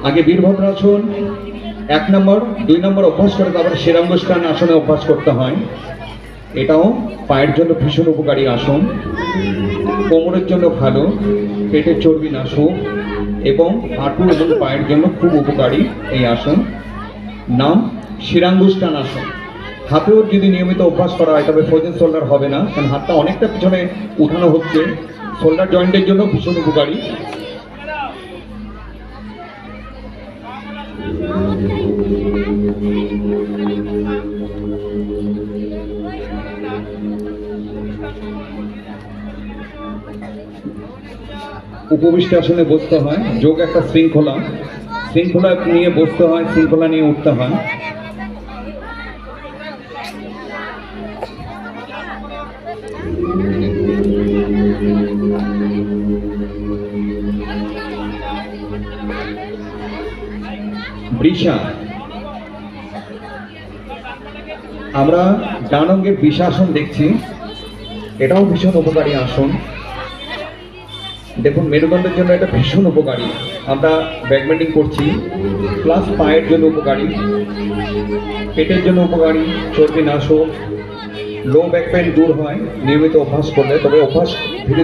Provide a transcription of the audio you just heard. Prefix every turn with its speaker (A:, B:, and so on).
A: আগে বীরভদ্রাসন 1 নম্বর 2 নম্বর অভ্যাস করে তারপর শিরাঙ্গস্থান আসনে অভ্যাস করতে হয়। এটাও পায়ের জন্য ভীষণ উপকারী আসন, কোমরের জন্য ভালো, পেটের চর্বি নাশক এবং হাঁটু এবং পায়ের জন্য খুব উপকারী এই আসন। নাম শিরাঙ্গস্থান আসন। হাতেও যদি নিয়মিত অভ্যাস করা হয় তবে ফ্রোজেন শোল্ডার হবে না, কারণ হাতটা অনেকটা পিছনে উঠানো হচ্ছে, শোল্ডার জয়েন্টের জন্য ভীষণ উপকারী। উপবিষ্ট আসনে বসতে হয়, যোগ একটা শৃঙ্খলা, শৃঙ্খলা নিয়ে বসতে হয়, শৃঙ্খলা নিয়ে উঠতে হয়। বৃষা, আমরা ডান অঙ্গের বৃষাসন দেখছি, এটাও ভীষণ উপকারী আসন। দেখুন মেরুদণ্ডের জন্য এটা ভীষণ উপকারী। আমরা ব্যাডমিন্টন করছি, প্লাস পায়ের জন্য উপকারী, পেটের জন্য উপকারী, চর্বি নাশক, লো ব্যাক পেইন দূর হয় নিয়মিত অভ্যাস করলে। তবে অভ্যাস ধীরে